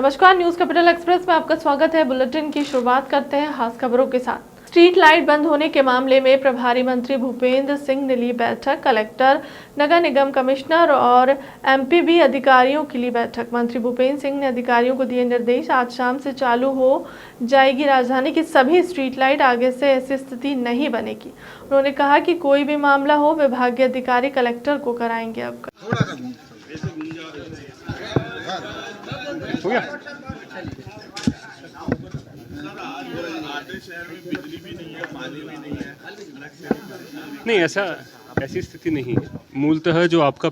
नमस्कार, news capital express में आपका स्वागत है। बुलेटिन की शुरुआत करते हैं खास खबरों के साथ। स्ट्रीट लाइट बंद होने के मामले में प्रभारी मंत्री भूपेंद्र सिंह ने ली बैठक। कलेक्टर, नगर निगम कमिश्नर और एमपीबी अधिकारियों की ली बैठक। मंत्री भूपेंद्र सिंह ने अधिकारियों को दिए निर्देश। आज शाम से चालू हो जाएगी राजधानी की सभी स्ट्रीट लाइट। आगे से ऐसी स्थिति नहीं बनेगी। उन्होंने कहा कि कोई भी मामला हो विभागीय अधिकारी कलेक्टर को कराएंगे अवगत। हो गया। नहीं, ऐसी स्थिति नहीं है। मूलतः जो आपका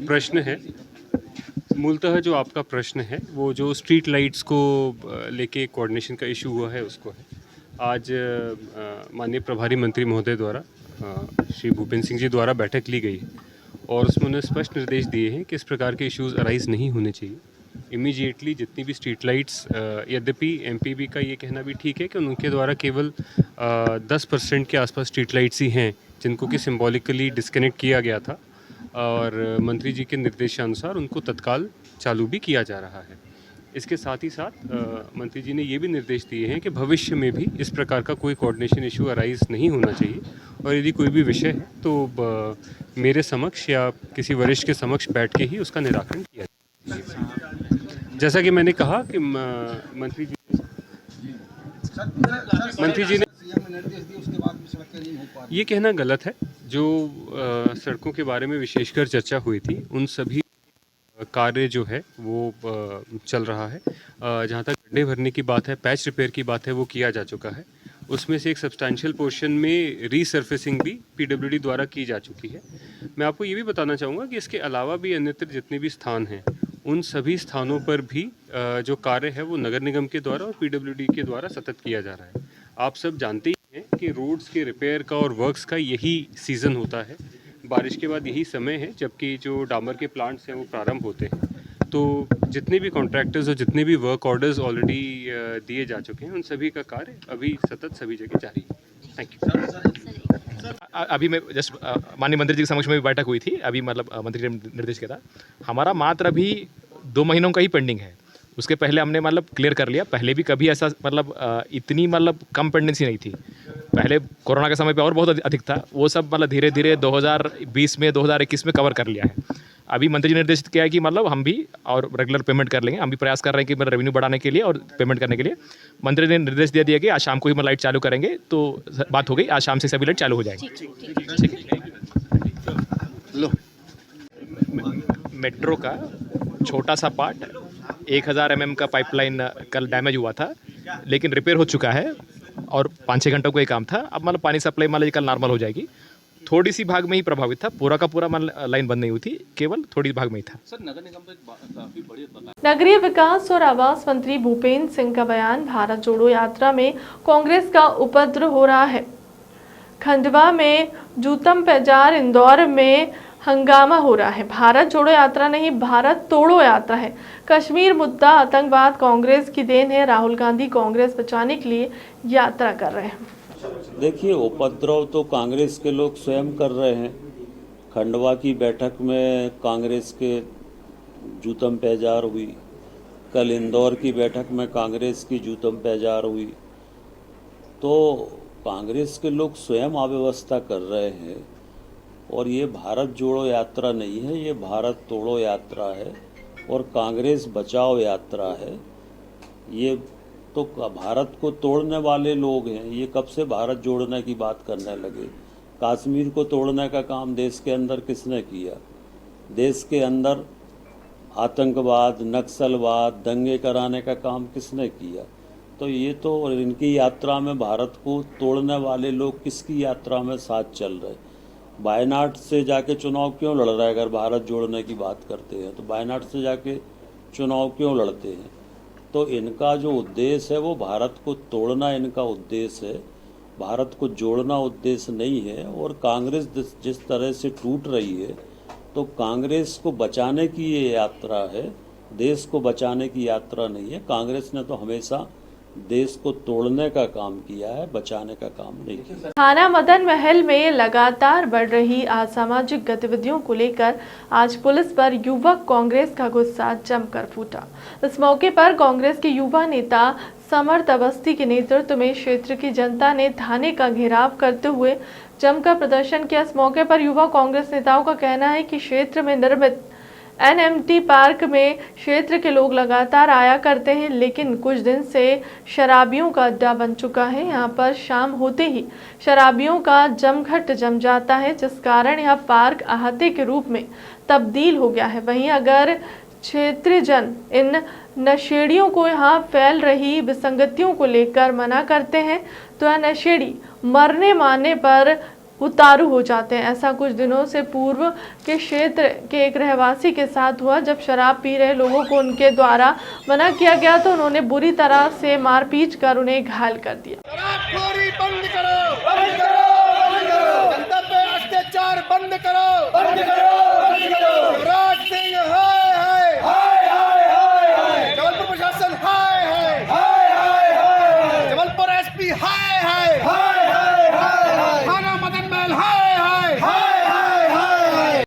प्रश्न है वो जो स्ट्रीट लाइट्स को लेके कोऑर्डिनेशन का इशू हुआ है उसको है। आज माननीय प्रभारी मंत्री महोदय द्वारा श्री भूपेंद्र सिंह जी द्वारा बैठक ली गई है और उसमें उन्होंने स्पष्ट निर्देश दिए हैं कि इस प्रकार के इश्यूज अराइज नहीं होने चाहिए। इमीडिएटली जितनी भी स्ट्रीट लाइट्स, यद्यपि एमपीबी का ये कहना भी ठीक है कि उनके द्वारा केवल 10% के आसपास स्ट्रीट लाइट्स ही हैं जिनको कि सिंबॉलिकली डिस्कनेक्ट किया गया था और मंत्री जी के निर्देशानुसार उनको तत्काल चालू भी किया जा रहा है। इसके साथ ही साथ मंत्री जी ने ये भी निर्देश दिए हैं कि भविष्य में भी इस प्रकार का कोई कोऑर्डिनेशन इशू अराइज नहीं होना चाहिए और यदि कोई भी विषय है तो मेरे समक्ष या किसी वरिष्ठ के समक्ष बैठ के ही उसका निराकरण किया जाए। जैसा कि मैंने कहा कि मंत्री जी ने ये कहना गलत है। जो सड़कों के बारे में विशेषकर चर्चा हुई थी उन सभी कार्य जो है वो चल रहा है। जहाँ तक गड्ढे भरने की बात है, पैच रिपेयर की बात है, वो किया जा चुका है। उसमें से एक सब्सटैंशियल पोर्शन में रीसर्फेसिंग भी पीडब्ल्यूडी द्वारा की जा चुकी है। मैं आपको ये भी बताना चाहूँगा कि इसके अलावा भी अन्यत्र जितने भी स्थान हैं उन सभी स्थानों पर भी जो कार्य है वो नगर निगम के द्वारा और पीडब्ल्यूडी के द्वारा सतत किया जा रहा है। आप सब जानते ही हैं कि रोड्स के रिपेयर का और वर्क्स का यही सीज़न होता है। बारिश के बाद यही समय है जबकि जो डामर के प्लांट्स हैं वो प्रारंभ होते हैं। तो जितने भी कॉन्ट्रैक्टर्स और जितने भी वर्क ऑर्डर्स ऑलरेडी दिए जा चुके हैं उन सभी का कार्य अभी सतत सभी जगह जारी है। Thank you. अभी मैं जस्ट माननीय मंत्री जी के समक्ष में भी बैठक हुई थी। अभी मतलब मंत्री ने निर्देश किया था, हमारा मात्र अभी 2 महीनों का ही पेंडिंग है। उसके पहले हमने मतलब क्लियर कर लिया। पहले भी कभी ऐसा मतलब इतनी मतलब कम पेंडेंसी नहीं थी। पहले कोरोना के समय पे और बहुत अधिक था। वो सब मतलब धीरे धीरे 2020 में 2021 में कवर कर लिया है। अभी मंत्री जी ने निर्देशित किया है कि मतलब हम भी और रेगुलर पेमेंट कर लेंगे। हम भी प्रयास कर रहे हैं कि मतलब रेवेन्यू बढ़ाने के लिए और पेमेंट करने के लिए। मंत्री ने निर्देश दे दिया कि आज शाम को ही लाइट चालू करेंगे। तो बात हो गई, आज शाम से सभी लाइट चालू हो जाएंगी। ठीक है। लो, मेट्रो का छोटा सा पार्ट 1000 mm का पाइपलाइन कल डैमेज हुआ था, लेकिन रिपेयर हो चुका है और 5-6 घंटों को ये काम था। अब मतलब पानी सप्लाई मान लीजिए कल नॉर्मल हो जाएगी। थोड़ी सी भाग में ही प्रभावित था, पूरा का पूरा लाइन बंद नहीं हुई थी, केवल थोड़ी भाग में ही था। सर, नगर निगम पे काफी बड़ी नगरीय विकास और आवास मंत्री भूपेंद्र सिंह का बयान। भारत जोड़ो यात्रा में कांग्रेस का उपद्रव हो रहा है। खंडवा में जूतम पैजार, इंदौर में हंगामा हो रहा है। भारत जोड़ो यात्रा नहीं, भारत तोड़ो यात्रा है। कश्मीर मुद्दा आतंकवाद कांग्रेस की देन है। राहुल गांधी कांग्रेस बचाने के लिए यात्रा कर रहे हैं। देखिए, उपद्रव तो कांग्रेस के लोग स्वयं कर रहे हैं। खंडवा की बैठक में कांग्रेस के जूतम पैजार हुई। कल इंदौर की बैठक में कांग्रेस की जूतम पैजार हुई। तो कांग्रेस के लोग स्वयं अव्यवस्था कर रहे हैं और ये भारत जोड़ो यात्रा नहीं है, ये भारत तोड़ो यात्रा है और कांग्रेस बचाओ यात्रा है। ये तो भारत को तोड़ने वाले लोग हैं। ये कब से भारत जोड़ने की बात करने लगे? कश्मीर को तोड़ने का काम देश के अंदर किसने किया? देश के अंदर आतंकवाद, नक्सलवाद, दंगे कराने का काम किसने किया? तो ये तो इनकी यात्रा में भारत को तोड़ने वाले लोग किसकी यात्रा में साथ चल रहे? वायनाड से जाके चुनाव क्यों लड़ रहे? अगर भारत जोड़ने की बात करते हैं तो वायनाड से जाके चुनाव क्यों लड़ते हैं? तो इनका जो उद्देश्य है वो भारत को तोड़ना इनका उद्देश्य है, भारत को जोड़ना उद्देश्य नहीं है। और कांग्रेस जिस तरह से टूट रही है तो कांग्रेस को बचाने की ये यात्रा है, देश को बचाने की यात्रा नहीं है। कांग्रेस ने तो हमेशा देश को तोड़ने का काम किया है, बचाने का काम नहीं किया। थाना मदन महल में लगातार बढ़ रही असामाजिक गतिविधियों को लेकर आज पुलिस पर युवक कांग्रेस का गुस्सा जमकर फूटा। इस मौके पर कांग्रेस के युवा नेता समर्थ अवस्थी के नेतृत्व में क्षेत्र की जनता ने थाने का घेराव करते हुए जमकर प्रदर्शन किया। इस मौके पर युवा कांग्रेस नेताओं का कहना है कि क्षेत्र में निर्मित NMT पार्क में क्षेत्र के लोग लगातार आया करते हैं, लेकिन कुछ दिन से शराबियों का अड्डा बन चुका है। यहां पर शाम होते ही शराबियों का जमघट जम जाता है, जिस कारण यह पार्क अहाते के रूप में तब्दील हो गया है। वहीं अगर क्षेत्रीय जन इन नशेड़ियों को यहां फैल रही विसंगतियों को लेकर मना करते हैं तो यह नशेड़ी मरने मारने पर उतारू हो जाते हैं। ऐसा कुछ दिनों से पूर्व के क्षेत्र के एक रहवासी के साथ हुआ। जब शराब पी रहे लोगों को उनके द्वारा मना किया गया तो उन्होंने बुरी तरह से मारपीट कर उन्हें घायल कर दिया। शराबखोरी बंद करो, बंद करो, बंद करो, जनता पे अत्याचार बंद करो, बंद करो, बंद करो। युवराज सिंह हाय हाय, हाय हाय हाय हाय, जबलपुर प्रशासन हाय हाय, हाय हाय हाय, जबलपुर SP हाय हाय, हाय हाय हाय, थाना मदन महल हाय हाय, हाय हाय हाय।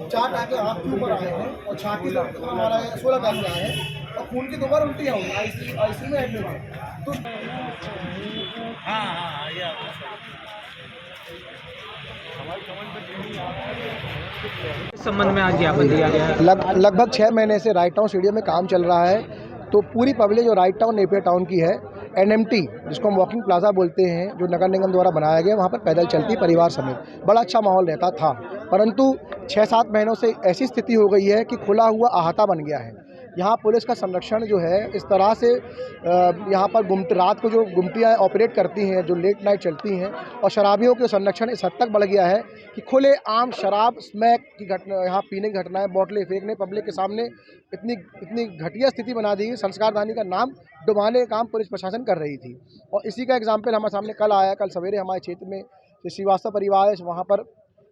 चार टाके आँख के ऊपर आए हैं और छाती से हमारा 16 टाके आए हैं और खून की 2 बार उल्टी हुई, आईसीयू में एडमिट है। तो इस संबंध में आज ज्ञापन दिया गया है। लगभग 6 महीने से राइट टाउन स्टेडियम में काम चल रहा है। तो पूरी पब्लिक जो राइट टाउन नेपियर टाउन की है, NMT जिसको हम वॉकिंग प्लाजा बोलते हैं, जो नगर निगम द्वारा बनाया गया, वहाँ पर पैदल चलती परिवार समेत बड़ा अच्छा माहौल रहता था। परंतु 6-7 महीनों से ऐसी स्थिति हो गई है कि खुला हुआ अहाता बन गया है। यहाँ पुलिस का संरक्षण जो है इस तरह से यहाँ पर रात को जो गुमटियाँ ऑपरेट करती हैं, जो लेट नाइट चलती हैं, और शराबियों के संरक्षण इस हद तक बढ़ गया है कि खुले आम शराब स्मैक की घटना, यहाँ पीने की घटनाएं, बोतलें फेंकने पब्लिक के सामने, इतनी घटिया स्थिति बना दी। संस्कारदानी का नाम डुबाने का काम पुलिस प्रशासन कर रही थी। और इसी का एग्जाम्पल हमारे सामने कल आया। कल सवेरे हमारे क्षेत्र में श्रीवास्तव परिवार है, वहाँ पर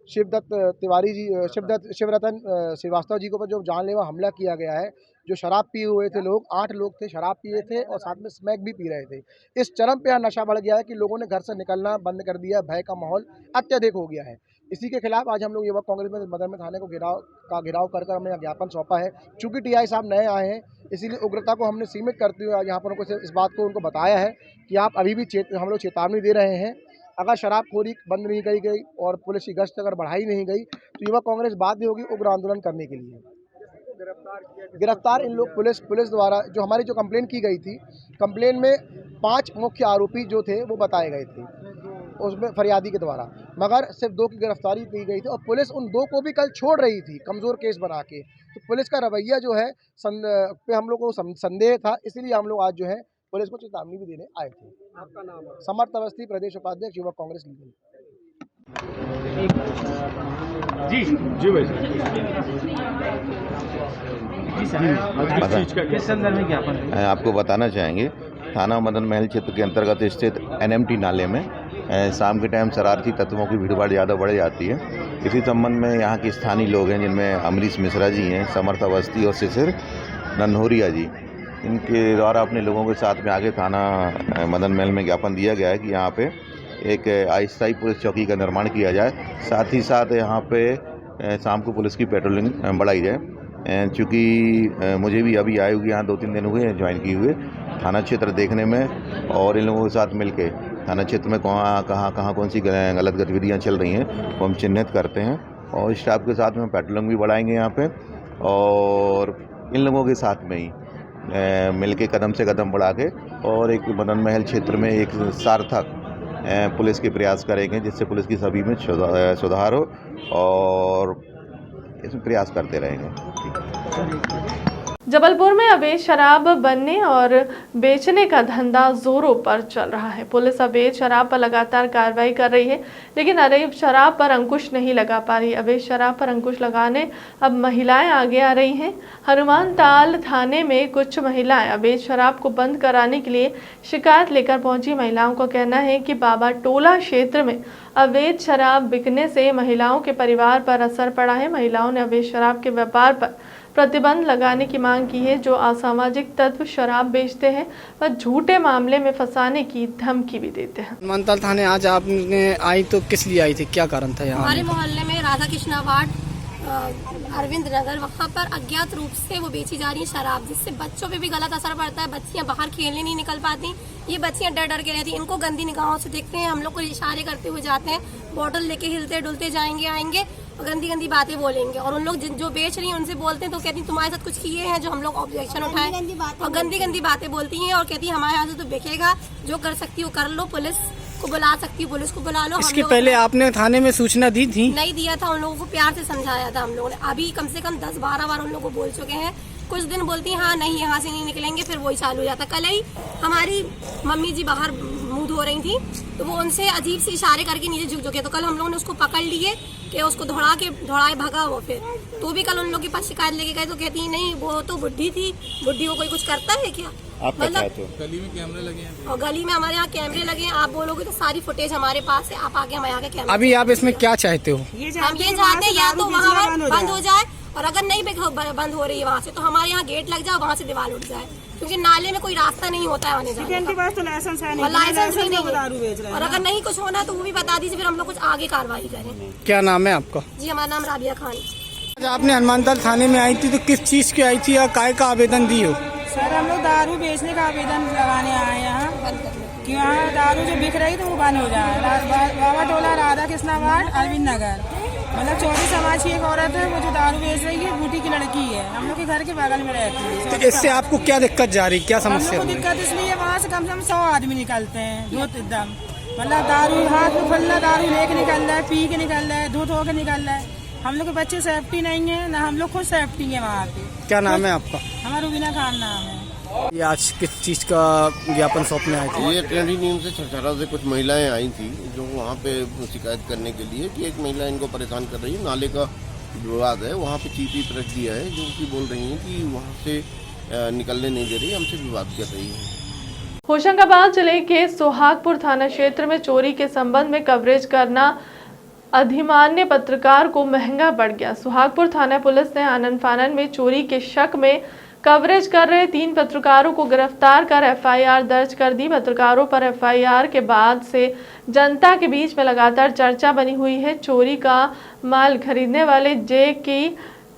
शिवदत्त तिवारी जी, शिवरतन श्रीवास्तव जी के ऊपर जो जानलेवा हमला किया गया है। जो शराब पिए हुए थे लोग, 8 लोग थे, शराब पिए थे और साथ में स्मैक भी पी रहे थे। इस चरम पे नशा बढ़ गया है कि लोगों ने घर से निकलना बंद कर दिया। भय का माहौल अत्यधिक हो गया है। इसी के खिलाफ आज हम लोग युवक कांग्रेस में मदन में थाने को घेराव कर हमने ज्ञापन सौंपा है। चूँकि TI साहब नए आए हैं, इसीलिए उग्रता को हमने सीमित करते हुए यहाँ पर उनको इस बात को उनको बताया है कि आप अभी भी हम लोग चेतावनी दे रहे हैं। अगर शराबखोरी बंद नहीं करी गई और पुलिस की गश्त अगर बढ़ाई नहीं गई तो युवा कांग्रेस बाध्य होगी उग्र आंदोलन करने के लिए। गिरफ्तार इन लोग पुलिस द्वारा जो हमारी जो कंप्लेन की गई थी, कंप्लेन में 5 मुख्य आरोपी जो थे वो बताए गए थे उसमें फरियादी के द्वारा, मगर सिर्फ 2 की गिरफ्तारी की गई थी और पुलिस उन 2 को भी कल छोड़ रही थी कमज़ोर केस बना के। तो पुलिस का रवैया जो है पे हम लोग को संदेह था, इसीलिए हम लोग आज जो है पुलिस को चेतावनी भी देने आए थे। आपका नाम है? समर्थ अवस्थी, प्रदेश उपाध्यक्ष युवक कांग्रेस लीगल। जी जी भाई किस संदर्भ में ज्ञापन आपको बताना चाहेंगे। थाना मदन महल क्षेत्र के अंतर्गत स्थित NMT नाले में शाम के टाइम शरारती तत्वों की भीड़भाड़ ज़्यादा बढ़ जाती है। इसी संबंध में यहाँ के स्थानीय लोग हैं, जिनमें अमरीश मिश्रा जी हैं, समर्थ अवस्थी और शिशिर नन्होरिया जी, इनके द्वारा अपने लोगों के साथ में आगे थाना मदन महल में ज्ञापन दिया गया है कि यहाँ पे एक अस्थायी पुलिस चौकी का निर्माण किया जाए। साथ ही साथ यहाँ पे शाम को पुलिस की पेट्रोलिंग बढ़ाई जाए। चूँकि मुझे भी अभी आए हुए यहाँ 2-3 दिन हुए हैं ज्वाइन किए हुए थाना क्षेत्र देखने में, और इन लोगों के साथ मिलके थाना क्षेत्र में कहाँ कौन सी गलत गतिविधियाँ चल रही हैं वो हम चिन्हित करते हैं और स्टाफ के साथ में पेट्रोलिंग भी बढ़ाएंगे यहाँ पे, और इन लोगों के साथ में ही मिलके कदम से कदम बढ़ा के और एक मदन महल क्षेत्र में एक सार्थक पुलिस के प्रयास करेंगे, जिससे पुलिस की सभी में सुधार हो और इसमें प्रयास करते रहेंगे। जबलपुर में अवैध शराब बनने और बेचने का धंधा जोरों पर चल रहा है। पुलिस अवैध शराब पर लगातार कार्रवाई कर रही है, लेकिन अवैध शराब पर अंकुश नहीं लगा पा रही। अवैध शराब पर अंकुश लगाने अब महिलाएं आगे आ रही हैं। हनुमान ताल थाने में कुछ महिलाएं अवैध शराब को बंद कराने के लिए शिकायत लेकर पहुंची। महिलाओं का कहना है कि बाबा टोला क्षेत्र में अवैध शराब बिकने से महिलाओं के परिवार पर असर पड़ा है। महिलाओं ने अवैध शराब के व्यापार पर प्रतिबंध लगाने की मांग की है। जो असामाजिक तत्व शराब बेचते हैं व झूठे मामले में फंसाने की धमकी भी देते हैं। हनुमानताल थाने आज आपने आई तो किस लिए आई थी, क्या कारण था यहाँ? हमारे मोहल्ले में राधा कृष्णा वार्ड अरविंद नगर, वहाँ पर अज्ञात रूप से वो बेची जा रही है शराब, जिससे बच्चों पे भी गलत असर पड़ता है। बच्चियाँ बाहर खेलने नहीं निकल पाती, ये बच्चियाँ डर डर के रहती हैं। इनको गंदी निगाहों से देखते हैं, हम लोग को इशारे करते हुए जाते हैं, बोतल लेके हिलते डुलते जाएंगे आएंगे और गंदी गंदी बातें बोलेंगे। और उन लोग जो बेच रही हैं उनसे बोलते हैं तो कहती हैं तुम्हारे साथ कुछ किए हैं जो हम लोग ऑब्जेक्शन उठाएं, और गंदी गंदी बातें बोलती हैं और कहती है हमारे यहाँ से तो बिकेगा, जो कर सकती हो कर लो, पुलिस को बुला सकती है पुलिस को बुला लो। इसके पहले आपने थाने में सूचना दी थी? नहीं दिया था, उन लोगों को प्यार से समझाया था हम लोगों ने। अभी कम से कम 10-12 बार उन लोगों को बोल चुके हैं। कुछ दिन बोलती हैं हाँ नहीं यहाँ से नहीं निकलेंगे, फिर वही चालू हो जाता। कल ही हमारी मम्मी जी बाहर मुंह धो रही थी तो वो उनसे अजीब से इशारे करके नीचे झुक चुके, तो कल हम लोगों ने उसको पकड़ लिए कि उसको दौड़ाए भगा वो। फिर तो भी कल उन लोग के पास शिकायत लेके गए तो कहती है नहीं वो तो बुढ़ी थी, बुढ़ी को कोई कुछ करता है क्या? मतलब गली में कैमरे लगे हैं और गली में हमारे यहाँ कैमरे लगे हैं। आप बोलोगे तो सारी फुटेज हमारे पास है, आप आगे हमारे यहाँ के कैमरे। अभी आप इसमें क्या चाहते हो? हम ये चाहते हैं या तो वहाँ बंद हो जाए, और अगर नहीं बंद हो रही है वहाँ से तो हमारे यहाँ गेट लग जाए, वहाँ से दीवार उठ जाए, क्योंकि नाले में कोई रास्ता नहीं होता है आने जाने का। तो लाइसेंस है और लाइसेंस भी नहीं है। और अगर नहीं कुछ होना है तो वो भी बता दीजिए, फिर हम लोग कुछ आगे कार्रवाई करें। क्या नाम है आपका? जी हमारा नाम राबिया खान। आज आपने हनुमानताल थाने में आई थी तो किस चीज की आई थी और काय का आवेदन दी हो? सर हम लोग दारू बेचने का आवेदन लगाने आए यहाँ कि यहाँ दारू जो बिक रही तो वो बंद हो जाए। बाबा टोला राधा कृष्णा वार्ड अरविंद नगर, मतलब चौधरी समाज की एक औरत है वो जो दारू बेच रही है, बूटी की लड़की है, हम लोग के घर के बगल में रहती है। तो इससे आपको क्या दिक्कत जा रही, क्या समस्या? हमको दिक्कत इसलिए वहाँ से कम 100 आदमी निकलते हैं धोत एकदम, मतलब दारू हाथ में फल्ला दारू लेके निकल रहा है, पी के निकल रहा है, धोत होकर निकल रहा है। हम लोग के बच्चे सेफ्टी नहीं है ना, हम लोग खुद सेफ्टी है वहाँ पे। क्या नाम है आपका? हमारा रुबीना खान नाम है। ये आज किस चीज का ज्ञापन सौंपने आए थे? ये ट्रेंडिंग नीम से छछरा से कुछ महिलाएं आई थी जो वहाँ पे शिकायत करने के लिए कि एक महिला इनको परेशान कर रही है, नाले का विवाद है, वहाँ पे चीपी रख दिया है, जो कि बोल रही हैं कि वहाँ से निकलने नहीं दे रही, हमसे विवाद कर रही है। होशंगाबाद जिले के सोहागपुर थाना क्षेत्र में चोरी के संबंध में कवरेज करना अधिमान्य पत्रकार को महंगा पड़ गया। सोहागपुर थाना पुलिस ने आनन फानन में चोरी के शक में कवरेज कर रहे 3 पत्रकारों को गिरफ्तार कर एफआईआर दर्ज कर दी। पत्रकारों पर एफआईआर के बाद से जनता के बीच में लगातार चर्चा बनी हुई है। चोरी का माल खरीदने वाले जे.के.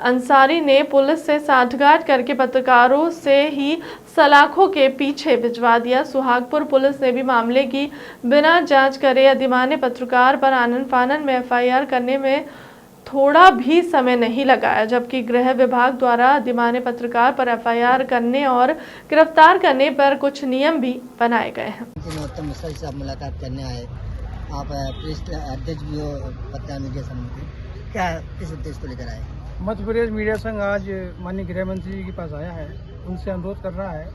अंसारी ने पुलिस से साठगांठ करके पत्रकारों से ही सलाखों के पीछे भिजवा दिया। सुहागपुर पुलिस ने भी मामले की बिना जांच करे अधिमान्य पत्रकार पर आनन फानन में एफआईआर करने में थोड़ा भी समय नहीं लगाया, जबकि गृह विभाग द्वारा अधिमान्य पत्रकार पर एफआईआर करने और गिरफ्तार करने पर कुछ नियम भी बनाए गए हैं। मिश्रा से आप मुलाकात करने आए, आप प्रेस अध्यक्ष भी हो पत्रकार मीडिया संघ के, क्या किस उद्देश्य को लेकर आए? मध्य प्रदेश मीडिया संघ आज माननीय गृह मंत्री जी के पास आया है, उनसे अनुरोध कर रहा है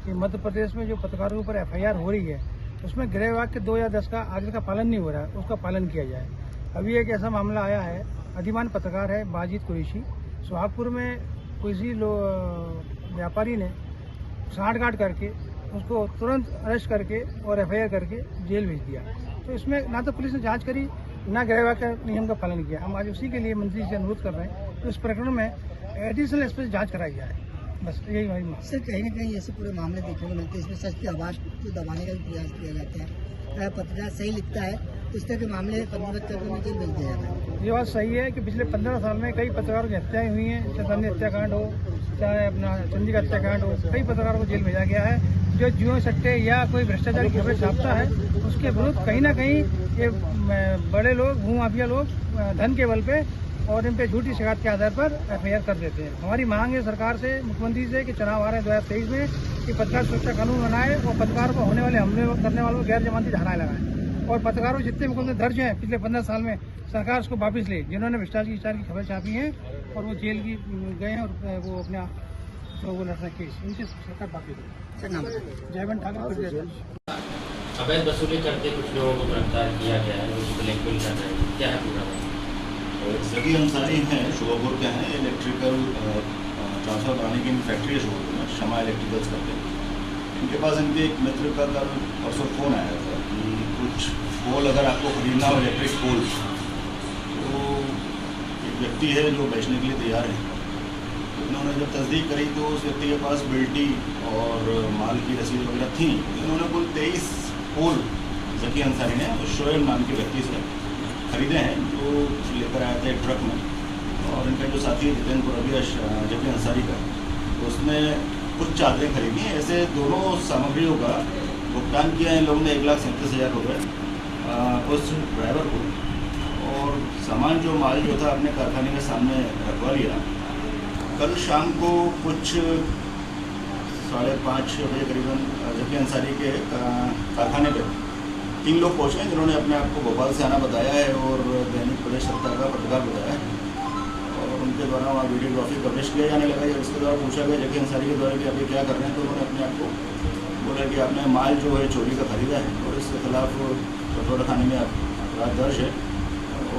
कि मध्य प्रदेश में जो पत्रकारों के ऊपर एफआईआर हो रही है उसमें गृह विभाग के 2 या 10 का आगे का पालन नहीं हो रहा है, उसका पालन किया जाए। अभी एक ऐसा मामला आया है, अधिमान्य पत्रकार है बाजिद कुरैशी, सुहागपुर में किसी व्यापारी ने साठगांठ करके उसको तुरंत अरेस्ट करके और एफआईआर करके जेल भेज दिया। तो इसमें ना तो पुलिस ने जांच करी ना गृह विभाग का नियम का पालन किया। हम आज उसी के लिए मंत्री से अनुरोध कर रहे हैं तो इस प्रकरण में एडिशनल स्पेशल जांच कराई जाए, बस यही हमारी मांग। सर कहीं न कहीं ऐसे पूरे मामले देखने को मिलते हैं, इसमें सच की आवाज़ को दबाने का भी प्रयास किया जाता है। पत्रकार सही लिखता है तो इस तरह के मामले पंजीबद्ध करके उन्हें जेल भेज दिया जाता है। ये बात सही है कि पिछले 15 साल में कई पत्रकारों की हत्याएं हुई हैं, चंदनी हत्याकांड हो चाहे अपना चंडीगढ़ हत्याकांड हो, कई पत्रकारों को जेल भेजा गया है। जो जुए सट्टे या कोई भ्रष्टाचार की खबरें छापता है उसके विरुद्ध कहीं ना कहीं ये बड़े लोग, भू माफिया लोग धन के बल पे और इन पे झूठी शिकायत के आधार पर एफआईआर कर देते हैं। हमारी मांग है सरकार से, मुख्यमंत्री से कि चुनाव आ रहे हैं 2023 में कि पत्रकार सुरक्षा कानून बनाए और पत्रकार को होने वाले हमले करने वालों को गैर जमानती धाराएं लगाएं और पत्रकारों जितने मुकदमे दर्ज हैं पिछले 15 साल में सरकार उसको वापस ले, जिन्होंने भ्रष्टाचार की खबर छापी है और वो जेल की गए हैं और वो अपना वो लड़ रहे केस, उनकी सरकार वापस ले। जयवंत ठाकुर अवैध वसूली करते कुछ लोगों को गिरफ्तार किया गया है, ब्लैकमेल कर रहे हैं, क्या है पूरा? जे.के. अंसारी हैं, शोभापुर के हैं, इलेक्ट्रिकल ट्रांसफर बनाने की फैक्ट्री है शोभापुर में, शमा इलेक्ट्रिकल्स करके। इनके पास इनके एक मित्र का कल परसों फ़ोन आया था कि कुछ पोल अगर आपको खरीदना हो, इलेक्ट्रिक पोल, तो एक व्यक्ति है जो बेचने के लिए तैयार है, तो इन्होंने जब तस्दीक करी तो उस व्यक्ति के पास बिल्टी और माल की रसीद वगैरह थी। इन्होंने कुल 23 पोल जकी अंसारी ने उस शोएब नाम के व्यक्ति से खरीदे हैं, जो लेकर आया था एक ट्रक में। और इनका जो साथी है जितेंद्र पुरबिया जकी अंसारी का, उसने कुछ चादरें खरीदी हैं। ऐसे दोनों सामग्रियों का भुगतान किया है इन लोगों ने 1,37,000 रुपये उस ड्राइवर को, और सामान जो माल जो था अपने कारखाने के सामने रखवा लिया। कल शाम को कुछ 5:30 बजे करीबन जकी अंसारी के कारखाने पे 3 लोग पहुँचे हैं, जिन्होंने अपने आप को भोपाल से आना बताया है और दैनिक प्रदेश सत्ता का पत्रकार बताया है। और उनके द्वारा वहाँ वीडियोग्राफी कवरेज किया जाने लगा। जब इसके द्वारा पूछा गया जकी अंसारी के द्वारा कि आप ये क्या कर रहे हैं, तो उन्होंने अपने आप को बोला कि आपने माल जो है चोरी का खरीदा है और इसके खिलाफ पथरोड़ा थाने में अपराध दर्ज है।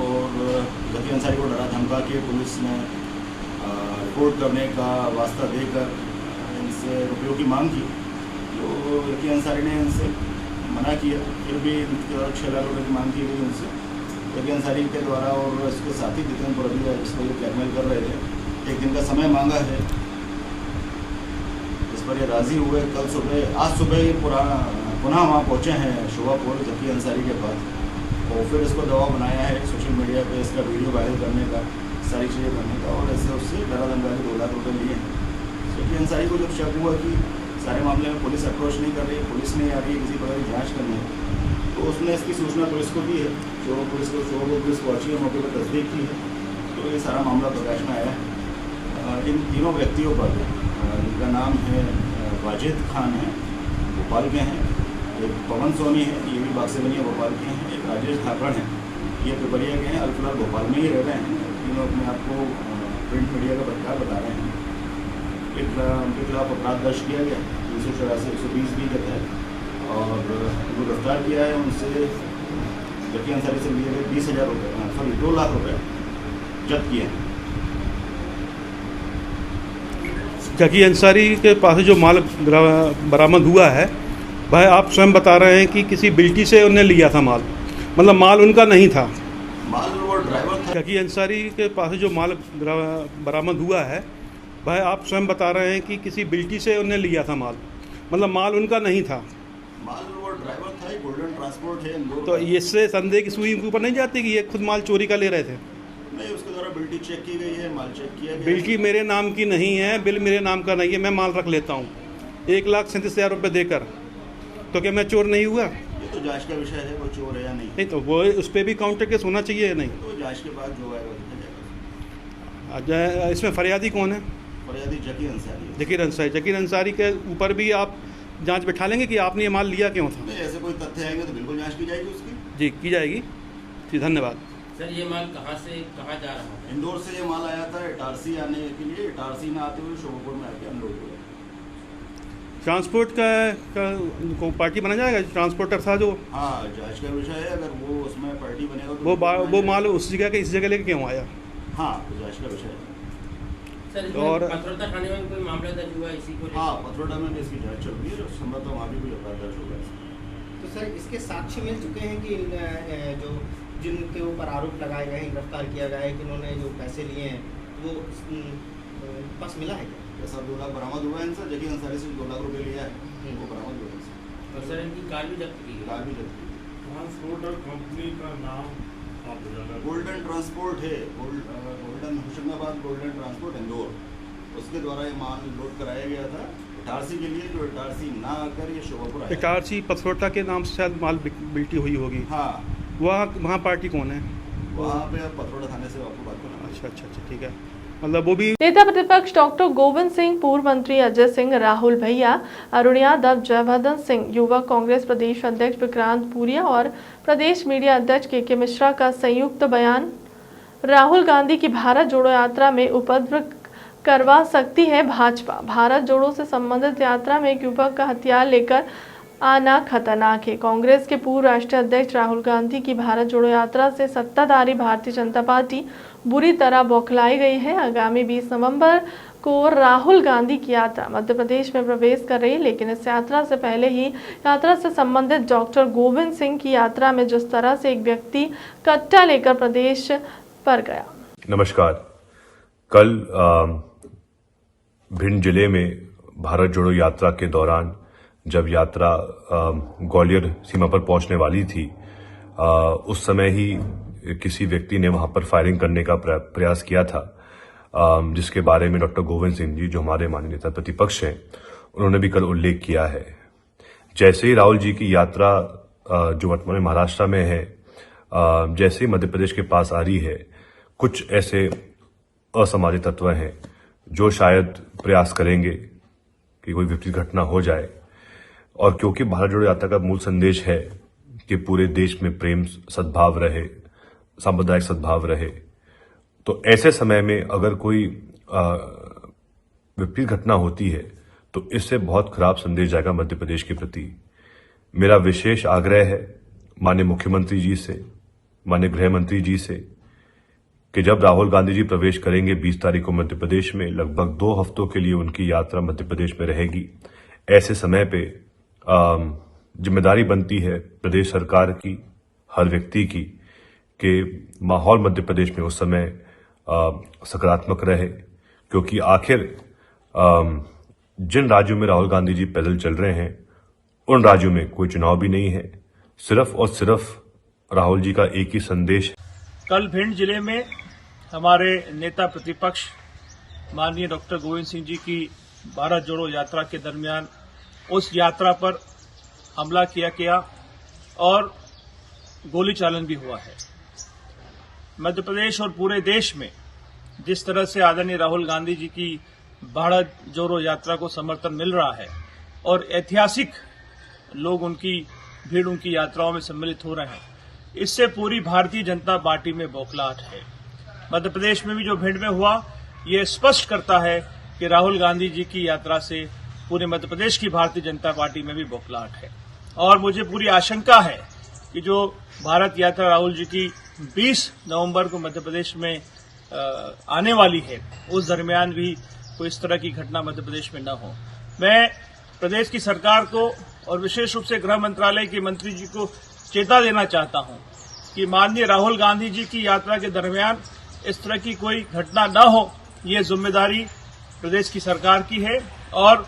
और जकी अंसारी को डरा धमका के पुलिस ने रिपोर्ट करने का वास्ता देकर इनसे रुपयों की मांग की, तो जकी अंसारी ने इनसे मना किया। फिर भी इनके द्वारा 6 लाख रुपये की मांग की गई उनसे। जकी अंसारी के द्वारा और इसके साथी जितेंद्र पुरबिया जिसको ये ब्लैकमेल कर रहे थे, एक दिन का समय मांगा है। इस पर ये राज़ी हुए। कल सुबह आज सुबह ये पुनः वहाँ पहुँचे हैं शोभापुर जकी अंसारी के पास, और फिर इसको दबाव बनाया है सोशल मीडिया पे इसका वीडियो वायरल करने का, सारी चीज़ें करने का, और ऐसे उससे डरा धमका के 2 लाख रुपये लिए हैं। जकी अंसारी को जब शक हुआ कि सारे मामले में पुलिस अप्रोच नहीं कर रही है, पुलिस नहीं आ रही है किसी प्रकार की जाँच करनी है, तो उसने इसकी सूचना पुलिस को दी है। शोभापुर पुलिस पहुँची है, मौके पर तस्दीक की है, तो ये सारा मामला प्रकाश में आया है। इन तीनों व्यक्तियों पर, जिनका नाम है वाजिद खान है, भोपाल के हैं, एक पवन सोनी है, ये भी बाक्सेबनिया भोपाल के हैं, एक राजेश धाकड़ हैं, ये पिपरिया के हैं, अल्फिलहाल भोपाल में ही रह रहे हैं। तीनों अपने आप को प्रिंट मीडिया का पत्रकार बता रहे हैं। उनके खिलाफ अपराध दर्ज किया गया 384 120 बी के तहत, और उनको गिरफ्तार किया है। उनसे जकी अंसारी से लिए गए 20,000 रुपये, सॉरी 2 लाख रुपये जब्त किए हैं। जकी अंसारी के पास जो माल बरामद हुआ है, भाई आप स्वयं बता रहे हैं कि किसी बिल्टी से उन्हें लिया था माल, मतलब माल उनका नहीं था। माल वो ड्राइवर था। जकी अंसारी के पास जो माल बरामद हुआ है, भाई आप स्वयं बता रहे हैं कि किसी बिल्टी से उन्हें लिया था माल, मतलब माल उनका नहीं था। माल वो ड्राइवर था, गोल्डन ट्रांसपोर्ट है। तो इससे संदेह की सुई उनके ऊपर नहीं जाती कि ये खुद माल चोरी का ले रहे थे? नहीं, उसके द्वारा बिल्टी चेक की गई है, माल चेक किया गया। बिल्टी मेरे नाम की नहीं है, बिल मेरे नाम का नहीं है, मैं माल रख लेता हूँ 1,37,000 रुपये देकर, तो क्या मैं चोर नहीं हुआ? ये तो जांच का विषय है, वो चोर है या नहीं तो वो उस पर भी काउंटर केस होना चाहिए या नहीं? तो जांच के बाद जो आएगा देखा जाएगा। इसमें फरियादी कौन है? फरियादी जकी अंसारी। जकी अंसारी के ऊपर भी आप जांच बैठा लेंगे कि आपने ये माल लिया क्यों था? नहीं, ऐसे कोई तथ्य आएंगे तो बिल्कुल जांच की जाएगी उसकी। जी, की जाएगी। जी, धन्यवाद। सर, ये माल कहाँ से कहाँ जा रहा है? इंदौर से ये माल आया था इटारसी आने के लिए, इटारसी में आते हुए शोभापुर में आके अनलोड हुआ। ट्रांसपोर्ट का पार्टी बना जाएगा, ट्रांसपोर्टर था जो? हाँ, जांच का विषय है। अगर वो उसमें पार्टी बनेगा तो वो माल उस जगह के इस जगह लेके क्यों आया? हाँ, तो जांच का विषय है। सर, और पथरोड़ा थाने में कोई मामला दर्ज हुआ इसी को? हाँ, पथरोड़ा में इसकी जांच चल रही है, संभवतः वहाँ भी कोई अपराध दर्ज होगा। तो सर, इसके साक्ष्य मिल चुके हैं कि जो जिनके ऊपर आरोप लगाए गए हैं, गिरफ्तार किया गया है कि उन्होंने जो पैसे लिए हैं वो पास मिला है क्या? पैसा 2 लाख बरामद हुआ है इनसे। जकी अंसारी से 2 लाख रुपये लिया है, वो बरामद हुआ है। और सर, इनकी कार भी जब्त की? कार भी जब्त की। ट्रांसपोर्टर कंपनी का नाम गोल्डन ट्रांसपोर्ट है, golden Hoshangabad golden transport Indore, उसके द्वारा ये माल लोड कराया गया था इटारसी के लिए, जो इटारसी ना आकर ये शोभापुर आया। इटारसी पथरोटा के नाम से शायद माल बिल्टी हुई होगी। हाँ, वहाँ पार्टी कौन है? वहाँ पे पथरोड़ा थाने से आपको बात करना। अच्छा, ठीक है। मतलब वो भी नेता प्रतिपक्ष डॉक्टर गोविंद सिंह, पूर्व मंत्री अजय सिंह, राहुल भैया, अरुण यादव, जयवर्धन सिंह, युवक कांग्रेस प्रदेश अध्यक्ष विक्रांत पुरिया और प्रदेश मीडिया अध्यक्ष के मिश्रा का संयुक्त बयान। राहुल गांधी की भारत जोड़ो यात्रा में उपद्रव करवा सकती है भाजपा। भारत जोड़ो से संबंधित यात्रा में एक युवक का हथियार लेकर आना खतरनाक है। कांग्रेस के पूर्व राष्ट्रीय अध्यक्ष राहुल गांधी की भारत जोड़ो यात्रा से सत्ताधारी भारतीय जनता पार्टी बुरी तरह बौखलाई गई है। आगामी 20 नवंबर को राहुल गांधी की यात्रा मध्य प्रदेश में प्रवेश कर रही है, लेकिन इस यात्रा से पहले ही यात्रा से संबंधित डॉक्टर गोविंद सिंह की यात्रा में जिस तरह से एक व्यक्ति कट्टा लेकर प्रदेश पर गया। नमस्कार। कल भिंड जिले में भारत जोड़ो यात्रा के दौरान जब यात्रा ग्वालियर सीमा पर पहुंचने वाली थी, उस समय ही किसी व्यक्ति ने वहां पर फायरिंग करने का प्रयास किया था, जिसके बारे में डॉक्टर गोविंद सिंह जी, जो हमारे माननीय नेता प्रतिपक्ष हैं, उन्होंने भी कल उल्लेख किया है। जैसे ही राहुल जी की यात्रा जो वर्तमान में महाराष्ट्र में है, जैसे ही मध्य प्रदेश के पास आ रही है, कुछ ऐसे असामाजिक तत्व हैं जो शायद प्रयास करेंगे कि कोई विपरीत घटना हो जाए। और क्योंकि भारत जोड़ो यात्रा का मूल संदेश है कि पूरे देश में प्रेम, सद्भाव रहे, सांप्रदायिक सद्भाव रहे, तो ऐसे समय में अगर कोई विपरीत घटना होती है तो इससे बहुत खराब संदेश जाएगा मध्य प्रदेश के प्रति। मेरा विशेष आग्रह है माननीय मुख्यमंत्री जी से, माननीय गृह मंत्री जी से, कि जब राहुल गांधी जी प्रवेश करेंगे 20 तारीख को मध्य प्रदेश में, लगभग 2 हफ्तों के लिए उनकी यात्रा मध्य प्रदेश में रहेगी। ऐसे समय पे जिम्मेदारी बनती है प्रदेश सरकार की, हर व्यक्ति की, कि माहौल मध्य प्रदेश में उस समय सकारात्मक रहे, क्योंकि आखिर जिन राज्यों में राहुल गांधी जी पैदल चल रहे हैं, उन राज्यों में कोई चुनाव भी नहीं है, सिर्फ और सिर्फ राहुल जी का एक ही संदेश है। कल भिंड जिले में हमारे नेता प्रतिपक्ष माननीय डॉक्टर गोविंद सिंह जी की भारत जोड़ो यात्रा के दरमियान उस यात्रा पर हमला किया गया और गोली चालन भी हुआ है। मध्य प्रदेश और पूरे देश में जिस तरह से आदरणीय राहुल गांधी जी की भारत जोड़ो यात्रा को समर्थन मिल रहा है और ऐतिहासिक लोग उनकी भीड़ उनकी यात्राओं में सम्मिलित हो रहे हैं, इससे पूरी भारतीय जनता पार्टी में बौखलाहट है। मध्य प्रदेश में भी जो भिंड में हुआ, ये स्पष्ट करता है कि राहुल गांधी जी की यात्रा से पूरे मध्य प्रदेश की भारतीय जनता पार्टी में भी बौखलाहट है। और मुझे पूरी आशंका है कि जो भारत यात्रा राहुल जी की 20 नवंबर को मध्य प्रदेश में आने वाली है, उस दरमियान भी कोई इस तरह की घटना मध्य प्रदेश में न हो। मैं प्रदेश की सरकार को और विशेष रूप से गृह मंत्रालय के मंत्री जी को चेता देना चाहता हूं कि माननीय राहुल गांधी जी की यात्रा के दरमियान इस तरह की कोई घटना न हो, ये जिम्मेदारी प्रदेश की सरकार की है। और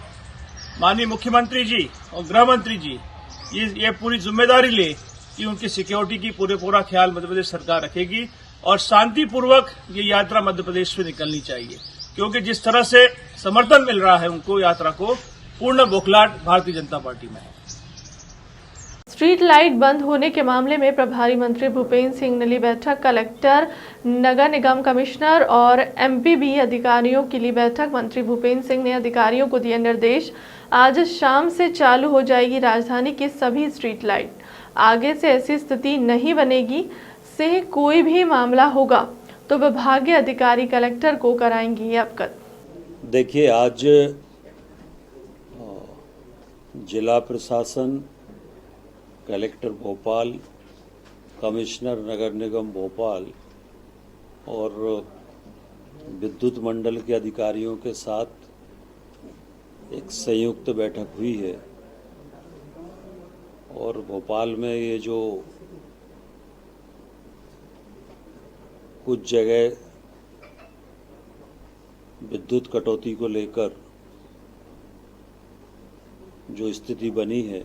माननीय मुख्यमंत्री जी और गृह मंत्री जी ये पूरी जिम्मेदारी ले कि उनकी सिक्योरिटी की पूरा ख्याल मध्य प्रदेश सरकार रखेगी और शांतिपूर्वक ये यात्रा मध्य प्रदेश से निकलनी चाहिए, क्योंकि जिस तरह से समर्थन मिल रहा है उनको यात्रा को, पूर्ण बौखलाहट भारतीय जनता पार्टी में है। स्ट्रीट लाइट बंद होने के मामले में प्रभारी मंत्री भूपेंद्र सिंह ने ली बैठक। कलेक्टर, नगर निगम कमिश्नर और एमपीबी अधिकारियों की ली बैठक। मंत्री भूपेंद्र सिंह ने अधिकारियों को दिए निर्देश, आज शाम से चालू हो जाएगी राजधानी की सभी स्ट्रीट लाइट। आगे से ऐसी स्थिति नहीं बनेगी, से कोई भी मामला होगा तो विभागीय अधिकारी कलेक्टर को कराएंगी अवगत। देखिए, आज जिला प्रशासन, कलेक्टर भोपाल, कमिश्नर नगर निगम भोपाल और विद्युत मंडल के अधिकारियों के साथ एक संयुक्त बैठक हुई है और भोपाल में ये जो कुछ जगह विद्युत कटौती को लेकर जो स्थिति बनी है,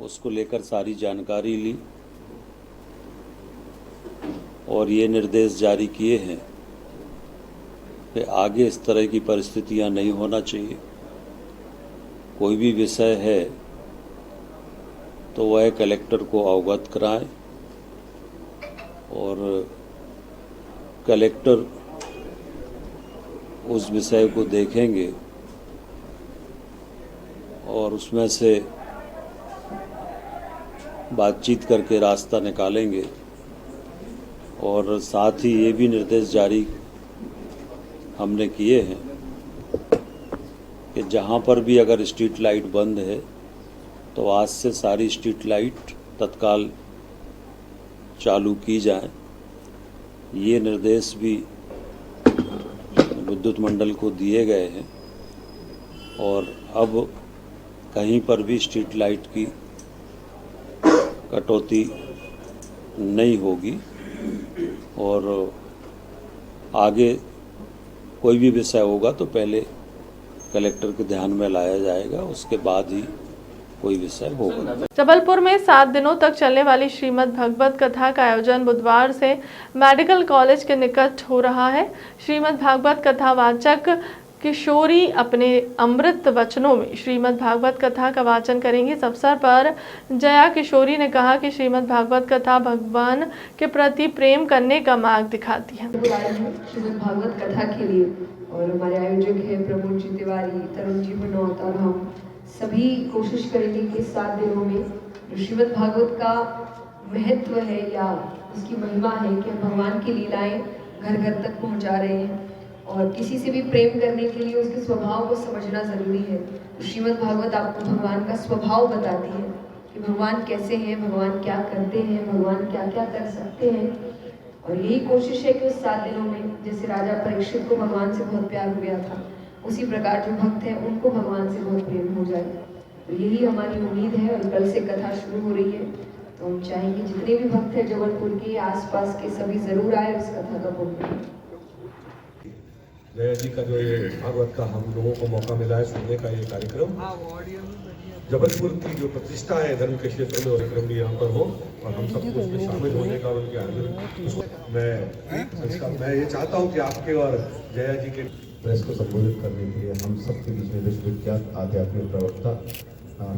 उसको लेकर सारी जानकारी ली और ये निर्देश जारी किए हैं कि आगे इस तरह की परिस्थितियां नहीं होना चाहिए। कोई भी विषय है तो वह कलेक्टर को अवगत कराएं और कलेक्टर उस विषय को देखेंगे और उसमें से बातचीत करके रास्ता निकालेंगे। और साथ ही ये भी निर्देश जारी हमने किए हैं कि जहाँ पर भी अगर स्ट्रीट लाइट बंद है तो आज से सारी स्ट्रीट लाइट तत्काल चालू की जाए। ये निर्देश भी विद्युत मंडल को दिए गए हैं और अब कहीं पर भी स्ट्रीट लाइट की कटौती नहीं होगी और आगे कोई भी विषय होगा तो पहले कलेक्टर के ध्यान में लाया जाएगा, उसके बाद ही कोई विषय होगा। जबलपुर में 7 दिनों तक चलने वाली श्रीमद् भागवत कथा का आयोजन बुधवार से मेडिकल कॉलेज के निकट हो रहा है। श्रीमद् भागवत कथा वाचक किशोरी अपने अमृत वचनों में श्रीमद् भागवत कथा का वाचन करेंगी। इस अवसर पर जया किशोरी ने कहा कि श्रीमद् भागवत कथा भगवान के प्रति प्रेम करने का मार्ग दिखाती है। श्रीमद् भागवत कथा के लिए और हमारे आयोजक हैं प्रमोद जी तिवारी, तरुण जी बनौत और हम सभी कोशिश करेंगे कि 7 दिनों में जो श्रीमद् भागवत का महत्व है या उसकी महिमा है कि हम भगवान की लीलाएं घर घर तक पहुंचा रहे हैं और किसी से भी प्रेम करने के लिए उसके स्वभाव को समझना ज़रूरी है। तो श्रीमद् भागवत आपको भगवान का स्वभाव बताती है कि भगवान कैसे हैं, भगवान क्या करते हैं, भगवान क्या क्या कर सकते हैं। और यही कोशिश है कि उस 7 दिनों में जैसे राजा परीक्षित को भगवान से बहुत प्यार हो गया था, उसी प्रकार जो भक्त हैं उनको भगवान से बहुत प्रेम हो जाए। तो यही हमारी उम्मीद है और कल से कथा शुरू हो रही है, तो हम चाहेंगे जितने भी भक्त हैं जबलपुर के आसपास के सभी ज़रूर आए उस कथा का भोग लें। जया जी का जो ये भागवत का हम लोगों को मौका मिला है सुनने का ये कार्यक्रम, जबलपुर की जो प्रतिष्ठा है धर्म के क्षेत्र में कार्यक्रम भी यहाँ पर हो और हम सबको उसमें शामिल होने का उनके आनंद मैं ये चाहता हूँ कि आपके और जया जी के प्रेस को संबोधित करने के लिए हम सबके बीच में विश्वविख्यात आध्यात्मिक प्रवक्ता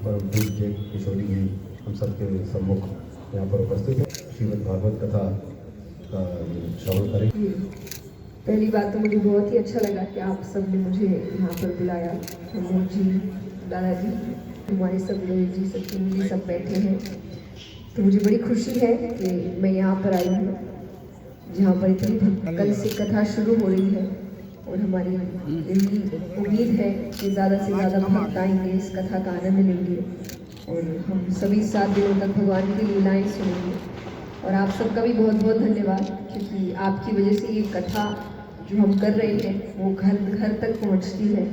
परम पूज्य किशोरी जी हम सबके सम्मुख यहाँ पर उपस्थित है। श्रीमद् भागवत कथा का श्रवण करेंगे। पहली बात तो मुझे बहुत ही अच्छा लगा कि आप सब ने मुझे यहाँ पर बुलाया। प्रमोद जी, दादाजी, हमारे सब लोग जी, सचिन जी सब बैठे हैं, तो मुझे बड़ी खुशी है कि मैं यहाँ पर आई हूँ जहाँ पर इतनी कल से कथा शुरू हो रही है और हमारी यही उम्मीद है कि ज़्यादा से ज़्यादा भक्त आएंगे, इस कथा का आनंद लेंगे और हम सभी 7 दिनों तक भगवान की लीलाएं सुनेंगे। और आप सबका भी बहुत बहुत धन्यवाद, क्योंकि आपकी वजह से ये कथा जो हम कर रहे हैं वो घर घर तक पहुंचती है।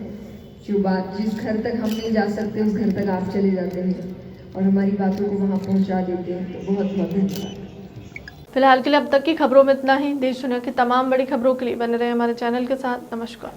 जो बात जिस घर तक हम नहीं जा सकते उस घर तक आप चले जाते हैं और हमारी बातों को वहाँ पहुँचा देते हैं, तो बहुत बहुत धन्यवाद। फिलहाल के लिए अब तक की खबरों में इतना ही। देश दुनिया की तमाम बड़ी खबरों के लिए बने रहे हमारे चैनल के साथ। नमस्कार।